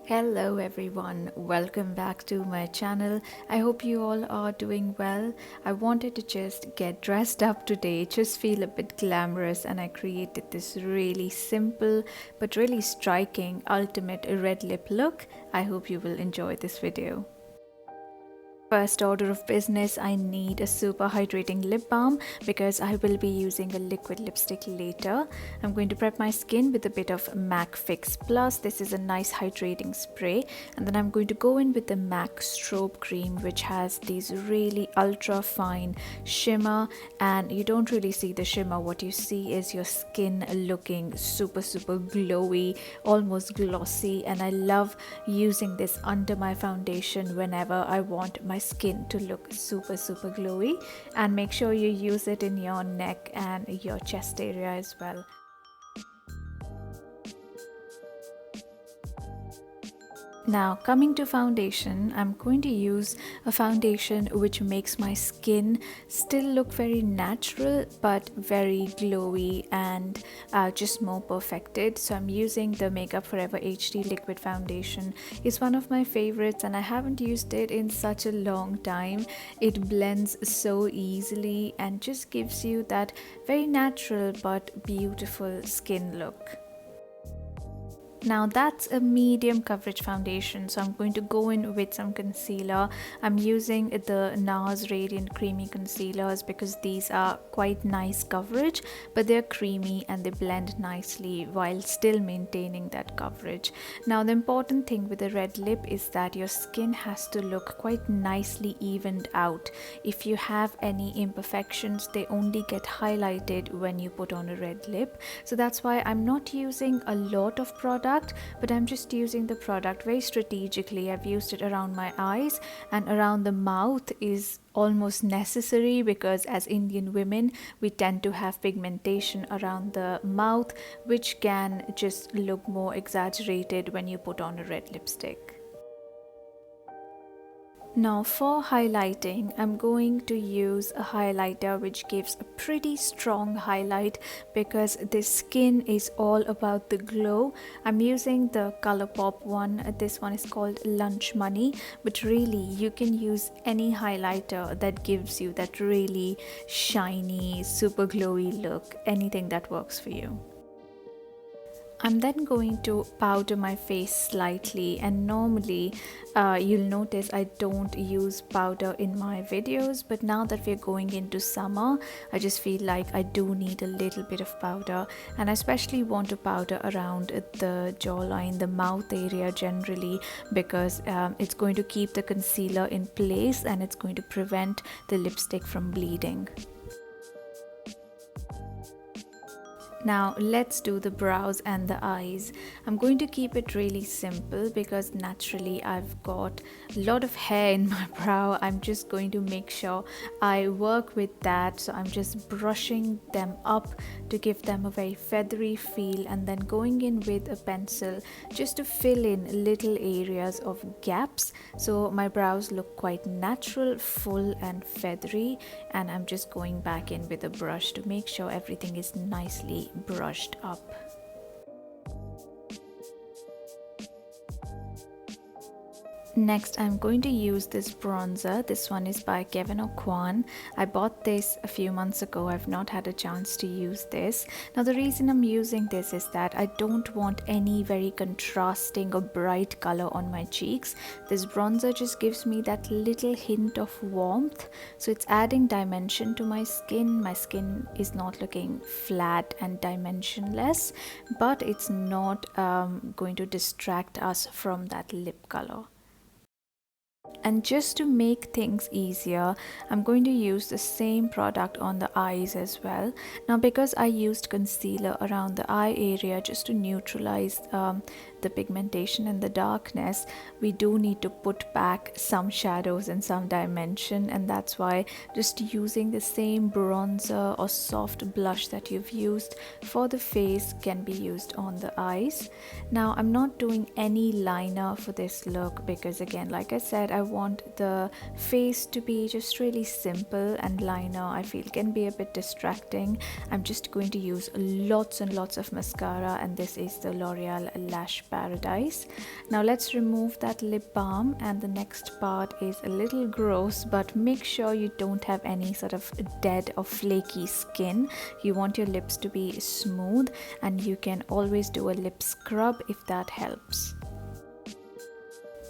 Hello everyone, welcome back to my channel. I hope you all are doing well. I wanted to just get dressed up today, just feel a bit glamorous, and I created this really simple but really striking ultimate red lip look. I hope you will enjoy this video. First order of business, I need a super hydrating lip balm because I will be using a liquid lipstick later. I'm going to prep my skin with a bit of MAC Fix Plus. This is a nice hydrating spray, and then I'm going to go in with the MAC Strobe cream, which has these really ultra fine shimmer, and you don't really see the shimmer. What you see is your skin looking super glowy, almost glossy, and I love using this under my foundation whenever I want my skin to look super glowy. And make sure you use it in your neck and your chest area as well. Now coming to foundation, I'm going to use a foundation which makes my skin still look very natural but very glowy and just more perfected. So I'm using the Makeup Forever HD liquid foundation. It's one of my favorites and I haven't used it in such a long time. It blends so easily and just gives you that very natural but beautiful skin look. Now that's a medium coverage foundation, so I'm going to go in with some concealer. I'm using the NARS Radiant Creamy Concealers because these are quite nice coverage, but they're creamy and they blend nicely while still maintaining that coverage. Now the important thing with the red lip is that your skin has to look quite nicely evened out. If you have any imperfections, they only get highlighted when you put on a red lip. So that's why I'm not using a lot of product, but I'm just using the product very strategically. I've used it around my eyes, and around the mouth is almost necessary because as Indian women we tend to have pigmentation around the mouth, which can just look more exaggerated when you put on a red lipstick. Now for highlighting, I'm going to use a highlighter which gives a pretty strong highlight because this skin is all about the glow. I'm using the ColourPop one. This one is called Lunch Money, but really you can use any highlighter that gives you that really shiny, super glowy look. Anything that works for you. I'm then going to powder my face slightly, and normally you'll notice I don't use powder in my videos, but now that we're going into summer, I just feel like I do need a little bit of powder, and I especially want to powder around the jawline, the mouth area generally, because it's going to keep the concealer in place and it's going to prevent the lipstick from bleeding. Now let's do the brows and the eyes. I'm going to keep it really simple because naturally I've got a lot of hair in my brow. I'm just going to make sure I work with that. So I'm just brushing them up to give them a very feathery feel, and then going in with a pencil just to fill in little areas of gaps so my brows look quite natural, full and feathery. And I'm just going back in with a brush to make sure everything is nicely brushed up. Next, I'm going to use this bronzer. This one is by Kevyn Aucoin. I bought this a few months ago. I've not had a chance to use this. Now the reason I'm using this is that I don't want any very contrasting or bright color on my cheeks. This bronzer just gives me that little hint of warmth. So it's adding dimension to my skin. My skin is not looking flat and dimensionless, but it's not going to distract us from that lip color. And just to make things easier, I'm going to use the same product on the eyes as well. Now because I used concealer around the eye area just to neutralize the pigmentation and the darkness, we do need to put back some shadows and some dimension, and that's why just using the same bronzer or soft blush that you've used for the face can be used on the eyes. Now I'm not doing any liner for this look because, again, like I said, I want the face to be just really simple, and liner I feel can be a bit distracting. I'm just going to use lots and lots of mascara, and this is the L'Oreal Lash paradise. Now let's remove that lip balm, and the next part is a little gross, but make sure you don't have any sort of dead or flaky skin. You want your lips to be smooth, and you can always do a lip scrub if that helps.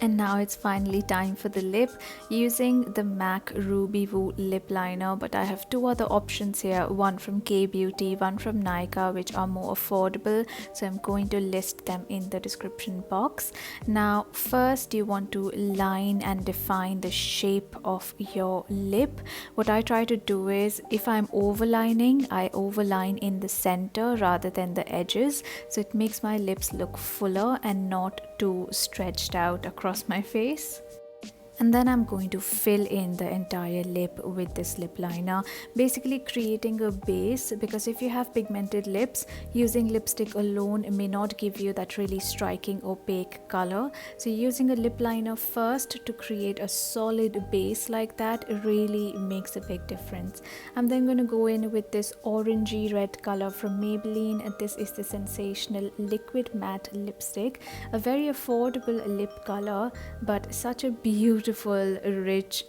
And now it's finally time for the lip, using the MAC Ruby Woo lip liner, but I have two other options here, one from K-Beauty, one from Nykaa, which are more affordable, so I'm going to list them in the description box. Now first you want to line and define the shape of your lip. What I try to do is, if I'm overlining, I overline in the center rather than the edges, so it makes my lips look fuller and not too stretched out across my face. And then I'm going to fill in the entire lip with this lip liner, basically creating a base, because if you have pigmented lips, using lipstick alone may not give you that really striking opaque color. So using a lip liner first to create a solid base like that really makes a big difference. I'm then going to go in with this orangey red color from Maybelline. This is the Sensational Liquid Matte Lipstick, a very affordable lip color, but such a beautiful rich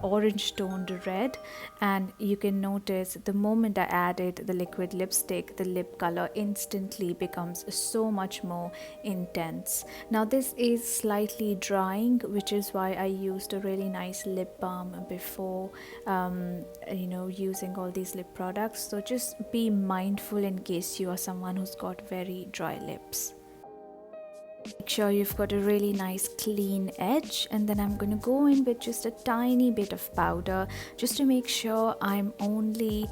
orange toned red. And you can notice the moment I added the liquid lipstick, the lip color instantly becomes so much more intense. Now this is slightly drying, which is why I used a really nice lip balm before using all these lip products. So just be mindful in case you are someone who's got very dry lips. Make sure you've got a really nice clean edge, and then I'm going to go in with just a tiny bit of powder just to make sure I'm only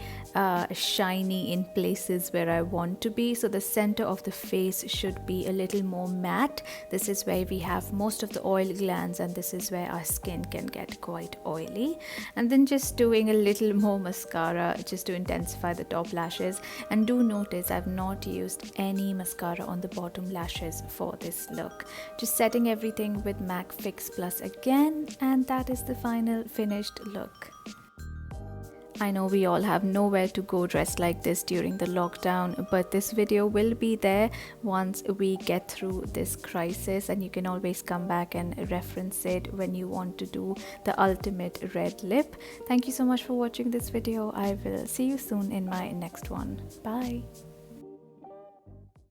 shiny in places where I want to be. So the center of the face should be a little more matte. This is where we have most of the oil glands, and this is where our skin can get quite oily. And then just doing a little more mascara just to intensify the top lashes. And do notice I've not used any mascara on the bottom lashes for this look. Just setting everything with MAC Fix Plus again, and that is the final finished look. I know we all have nowhere to go dressed like this during the lockdown, but this video will be there once we get through this crisis, and you can always come back and reference it when you want to do the ultimate red lip. Thank you so much for watching this video. I will see you soon in my next one. Bye.